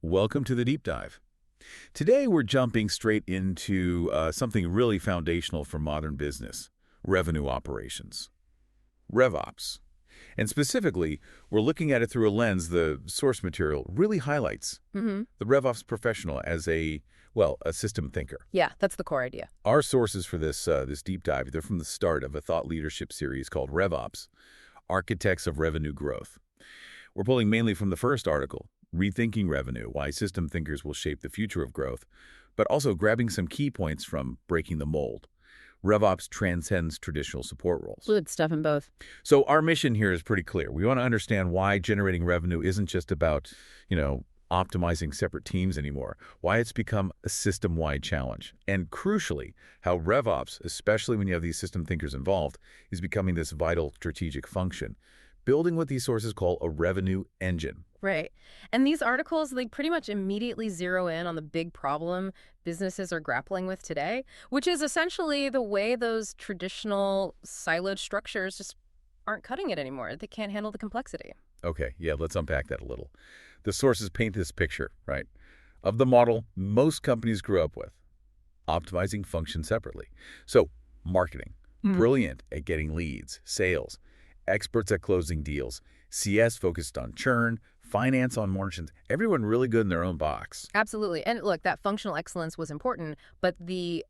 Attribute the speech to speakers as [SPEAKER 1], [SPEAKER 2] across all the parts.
[SPEAKER 1] Welcome to the deep dive. Today we're jumping straight into something really foundational for modern business, revenue operations, RevOps. And specifically, we're looking at it through a lens the source material really highlights.
[SPEAKER 2] Mm-hmm.
[SPEAKER 1] The RevOps professional as a system thinker.
[SPEAKER 2] Yeah, that's the core idea.
[SPEAKER 1] Our sources for this deep dive, they're from the start of a thought leadership series called RevOps, Architects of Revenue Growth. We're pulling mainly from the first article, Rethinking Revenue, Why System Thinkers Will Shape the Future of Growth, but also grabbing some key points from Breaking the Mold. RevOps transcends traditional support roles.
[SPEAKER 2] Fluid stuff in both.
[SPEAKER 1] So our mission here is pretty clear. We want to understand why generating revenue isn't just about, optimizing separate teams anymore, why it's become a system-wide challenge, and crucially, how RevOps, especially when you have these system thinkers involved, is becoming this vital strategic function, building what these sources call a revenue engine.
[SPEAKER 2] Right. And these articles, they pretty much immediately zero in on the big problem businesses are grappling with today, which is essentially the way those traditional siloed structures just aren't cutting it anymore. They can't handle the complexity.
[SPEAKER 1] Okay, yeah, let's unpack that a little. The sources paint this picture, right, of the model most companies grew up with, optimizing functions separately. So, marketing, brilliant at getting leads, sales, experts at closing deals, CS focused on churn, finance on margins, everyone really good in their own box.
[SPEAKER 2] Absolutely. And look, that functional excellence was important, but the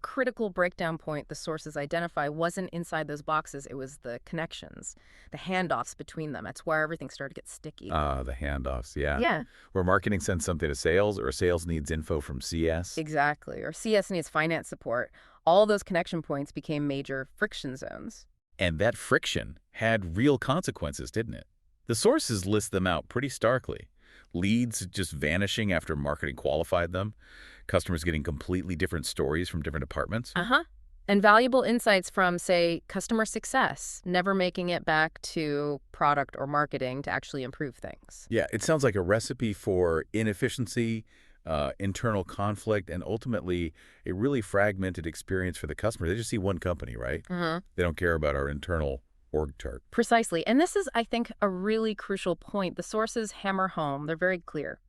[SPEAKER 2] critical breakdown point the sources identify wasn't inside those boxes. It was the connections, the handoffs between them. That's where everything started to get sticky.
[SPEAKER 1] The handoffs, yeah.
[SPEAKER 2] Yeah,
[SPEAKER 1] Where marketing sends something to sales or sales needs info from CS.
[SPEAKER 2] exactly. Or CS needs finance support. All those connection points became major friction zones.
[SPEAKER 1] And that friction had real consequences, didn't it? The sources list them out pretty starkly. Leads just vanishing after marketing qualified them, customers getting completely different stories from different departments.
[SPEAKER 2] Uh-huh. And valuable insights from, say, customer success, never making it back to product or marketing to actually improve things.
[SPEAKER 1] Yeah, it sounds like a recipe for inefficiency, internal conflict, and ultimately a really fragmented experience for the customer. They just see one company, right?
[SPEAKER 2] Uh-huh.
[SPEAKER 1] They don't care about our internal org chart.
[SPEAKER 2] Precisely. And this is, I think, a really crucial point. The sources hammer home. They're very clear.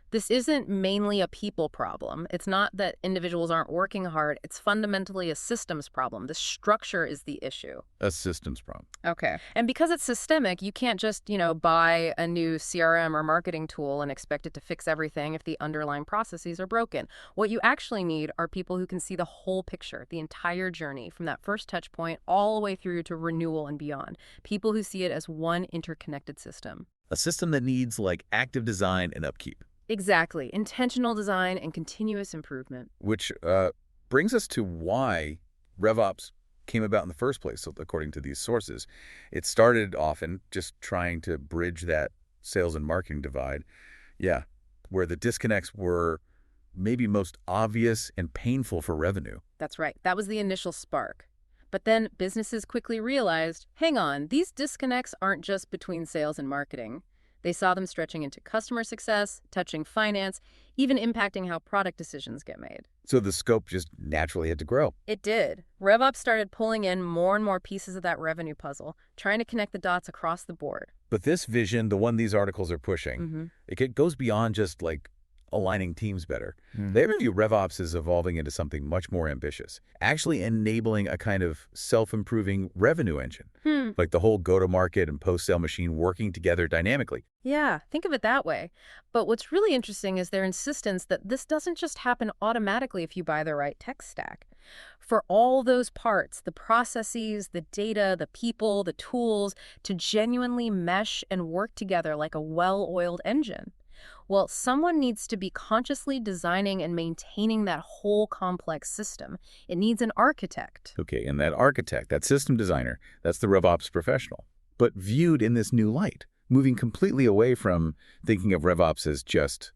[SPEAKER 2] This isn't mainly a people problem. It's not that individuals aren't working hard. It's fundamentally a systems problem. The structure is the issue.
[SPEAKER 1] A systems problem.
[SPEAKER 2] Okay. And because it's systemic, you can't just, buy a new CRM or marketing tool and expect it to fix everything if the underlying processes are broken. What you actually need are people who can see the whole picture, the entire journey, from that first touch point all the way through to renewal and beyond. People who see it as one interconnected system.
[SPEAKER 1] A system that needs active design and upkeep.
[SPEAKER 2] Exactly. Intentional design and continuous improvement.
[SPEAKER 1] Which brings us to why RevOps came about in the first place, so according to these sources. It started often just trying to bridge that sales and marketing divide, where the disconnects were maybe most obvious and painful for revenue.
[SPEAKER 2] That's right. That was the initial spark. But then businesses quickly realized, hang on, these disconnects aren't just between sales and marketing. They saw them stretching into customer success, touching finance, even impacting how product decisions get made.
[SPEAKER 1] So the scope just naturally had to grow.
[SPEAKER 2] It did. RevOps started pulling in more and more pieces of that revenue puzzle, trying to connect the dots across the board.
[SPEAKER 1] But this vision, the one these articles are pushing, it goes beyond just aligning teams better. They view RevOps as evolving into something much more ambitious, actually enabling a kind of self-improving revenue engine, like the whole go-to-market and post-sale machine working together dynamically.
[SPEAKER 2] Yeah, think of it that way. But what's really interesting is their insistence that this doesn't just happen automatically if you buy the right tech stack. For all those parts, the processes, the data, the people, the tools, to genuinely mesh and work together like a well-oiled engine. Well, someone needs to be consciously designing and maintaining that whole complex system. It needs an architect.
[SPEAKER 1] Okay, and that architect, that system designer, that's the RevOps professional. But viewed in this new light, moving completely away from thinking of RevOps as just,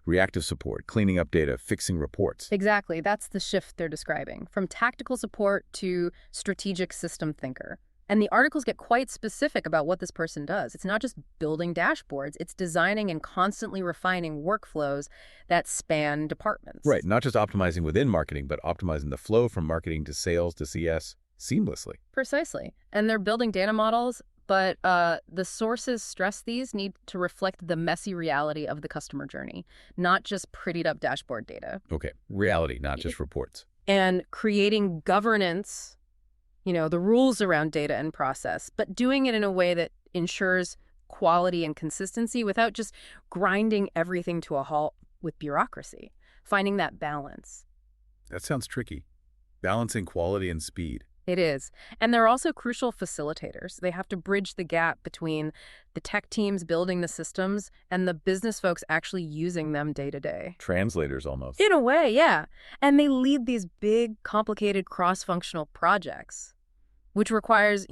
[SPEAKER 1] reactive support, cleaning up data, fixing reports.
[SPEAKER 2] Exactly. That's the shift they're describing, from tactical support to strategic system thinker. And the articles get quite specific about what this person does. It's not just building dashboards, it's designing and constantly refining workflows that span departments.
[SPEAKER 1] Right, not just optimizing within marketing, but optimizing the flow from marketing to sales to CS seamlessly.
[SPEAKER 2] Precisely. And they're building data models but the sources stress these need to reflect the messy reality of the customer journey, not just prettied up dashboard data.
[SPEAKER 1] Okay, reality, not just reports.
[SPEAKER 2] And creating governance, the rules around data and process, but doing it in a way that ensures quality and consistency without just grinding everything to a halt with bureaucracy. Finding that balance.
[SPEAKER 1] That sounds tricky. Balancing quality and speed.
[SPEAKER 2] It is. And they're also crucial facilitators. They have to bridge the gap between the tech teams building the systems and the business folks actually using them day to day.
[SPEAKER 1] Translators almost.
[SPEAKER 2] In a way, yeah. And they lead these big, complicated cross-functional projects, which requires,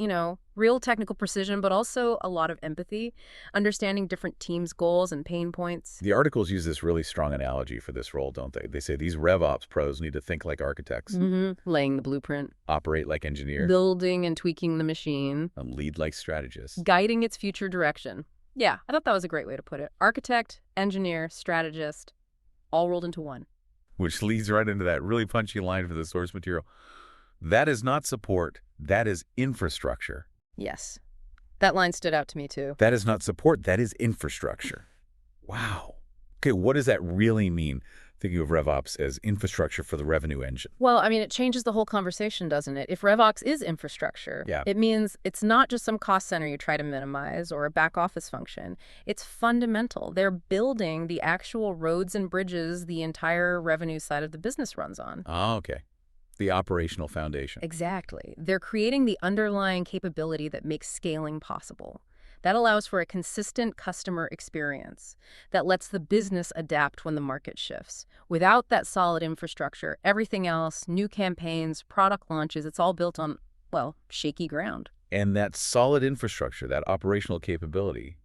[SPEAKER 2] real technical precision, but also a lot of empathy, understanding different teams' goals and pain points.
[SPEAKER 1] The articles use this really strong analogy for this role, don't they? They say these RevOps pros need to think like architects,
[SPEAKER 2] Laying the blueprint,
[SPEAKER 1] operate like engineers,
[SPEAKER 2] building and tweaking the machine,
[SPEAKER 1] and lead like strategists.
[SPEAKER 2] guiding its future direction. Yeah, I thought that was a great way to put it. Architect, engineer, strategist, all rolled into one.
[SPEAKER 1] Which leads right into that really punchy line for the source material. That is not support, that is infrastructure.
[SPEAKER 2] Yes. That line stood out to me, too.
[SPEAKER 1] That is not support, that is infrastructure. Wow. Okay, what does that really mean, thinking of RevOps as infrastructure for the revenue engine?
[SPEAKER 2] Well, it changes the whole conversation, doesn't it? If RevOps is infrastructure, it means it's not just some cost center you try to minimize or a back office function. It's fundamental. They're building the actual roads and bridges the entire revenue side of the business runs on.
[SPEAKER 1] Oh, okay. The operational foundation.
[SPEAKER 2] Exactly. They're creating the underlying capability that makes scaling possible. That allows for a consistent customer experience that lets the business adapt when the market shifts. Without that solid infrastructure, everything else, new campaigns, product launches, it's all built on, shaky ground.
[SPEAKER 1] And that solid infrastructure, that operational capability,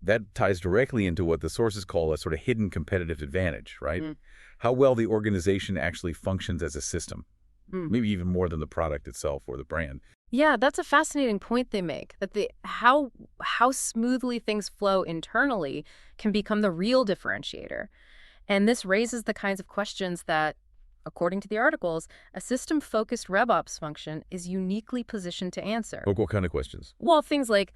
[SPEAKER 1] that ties directly into what the sources call a sort of hidden competitive advantage, right? How well the organization actually functions as a system. Maybe even more than the product itself or the brand.
[SPEAKER 2] Yeah, that's a fascinating point they make, that how smoothly things flow internally can become the real differentiator. And this raises the kinds of questions that, according to the articles, a system-focused RevOps function is uniquely positioned to answer.
[SPEAKER 1] What kind of questions?
[SPEAKER 2] Well, things like,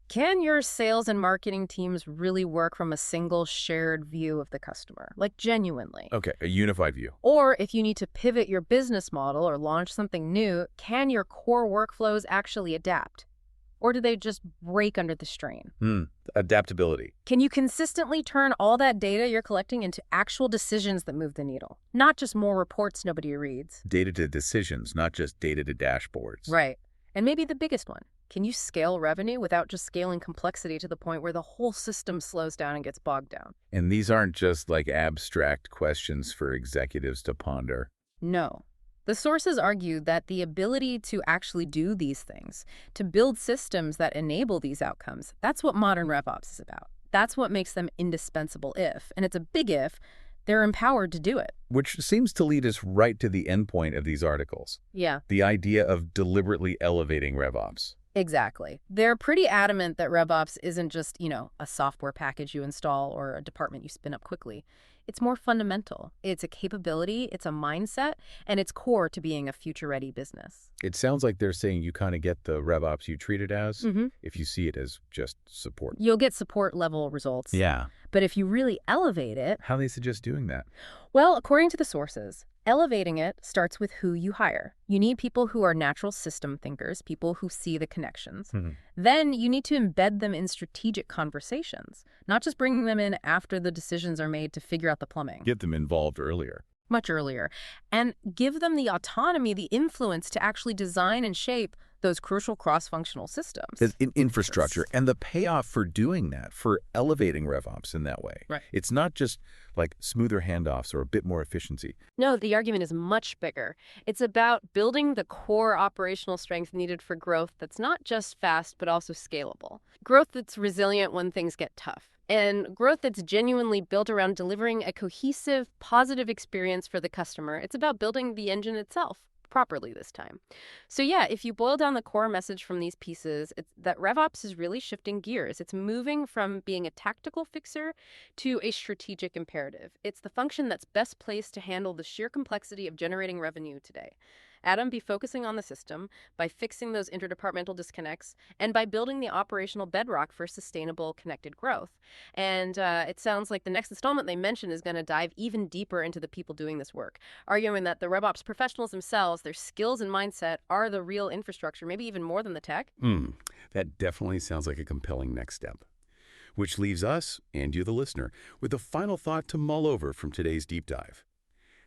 [SPEAKER 2] can your sales and marketing teams really work from a single shared view of the customer, like genuinely?
[SPEAKER 1] Okay, a unified view.
[SPEAKER 2] Or if you need to pivot your business model or launch something new, can your core workflows actually adapt? Or do they just break under the strain?
[SPEAKER 1] Adaptability.
[SPEAKER 2] Can you consistently turn all that data you're collecting into actual decisions that move the needle? Not just more reports nobody reads.
[SPEAKER 1] Data to decisions, not just data to dashboards.
[SPEAKER 2] Right. And maybe the biggest one. Can you scale revenue without just scaling complexity to the point where the whole system slows down and gets bogged down?
[SPEAKER 1] And these aren't just like abstract questions for executives to ponder.
[SPEAKER 2] No. The sources argue that the ability to actually do these things, to build systems that enable these outcomes, that's what modern RevOps is about. That's what makes them indispensable if, and it's a big if, they're empowered to do it.
[SPEAKER 1] Which seems to lead us right to the end point of these articles.
[SPEAKER 2] Yeah.
[SPEAKER 1] The idea of deliberately elevating RevOps.
[SPEAKER 2] Exactly. They're pretty adamant that RevOps isn't just, a software package you install or a department you spin up quickly. It's more fundamental. It's a capability, it's a mindset, and it's core to being a future-ready business.
[SPEAKER 1] It sounds like they're saying you kind of get the RevOps you treat it as if you see it as just support.
[SPEAKER 2] You'll get support-level results.
[SPEAKER 1] Yeah.
[SPEAKER 2] But if you really elevate it...
[SPEAKER 1] How do they suggest doing that?
[SPEAKER 2] Well, according to the sources, elevating it starts with who you hire. You need people who are natural system thinkers, people who see the connections. Then you need to embed them in strategic conversations, not just bringing them in after the decisions are made to figure out the plumbing.
[SPEAKER 1] Get them involved earlier.
[SPEAKER 2] Much earlier. And give them the autonomy, the influence to actually design and shape those crucial cross-functional systems.
[SPEAKER 1] In infrastructure. And the payoff for doing that, for elevating RevOps in that way.
[SPEAKER 2] Right.
[SPEAKER 1] It's not just like smoother handoffs or a bit more efficiency.
[SPEAKER 2] No, the argument is much bigger. It's about building the core operational strength needed for growth that's not just fast, but also scalable. Growth that's resilient when things get tough. And growth that's genuinely built around delivering a cohesive, positive experience for the customer. It's about building the engine itself properly this time. So yeah, if you boil down the core message from these pieces, it's that RevOps is really shifting gears. It's moving from being a tactical fixer to a strategic imperative. It's the function that's best placed to handle the sheer complexity of generating revenue today. Adam, be focusing on the system by fixing those interdepartmental disconnects and by building the operational bedrock for sustainable connected growth. And it sounds like the next installment they mentioned is going to dive even deeper into the people doing this work, arguing that the RevOps professionals themselves, their skills and mindset are the real infrastructure, maybe even more than the tech.
[SPEAKER 3] That definitely sounds like a compelling next step. Which leaves us, and you the listener, with a final thought to mull over from today's deep dive.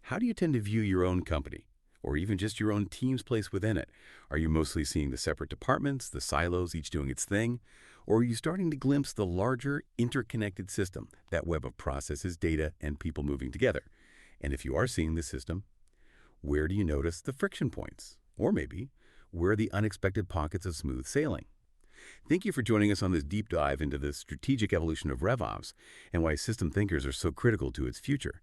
[SPEAKER 3] How do you tend to view your own company, or even just your own team's place within it? Are you mostly seeing the separate departments, the silos, each doing its thing? Or are you starting to glimpse the larger, interconnected system, that web of processes, data, and people moving together? And if you are seeing this system, where do you notice the friction points? Or maybe, where are the unexpected pockets of smooth sailing? Thank you for joining us on this deep dive into the strategic evolution of RevOps and why system thinkers are so critical to its future.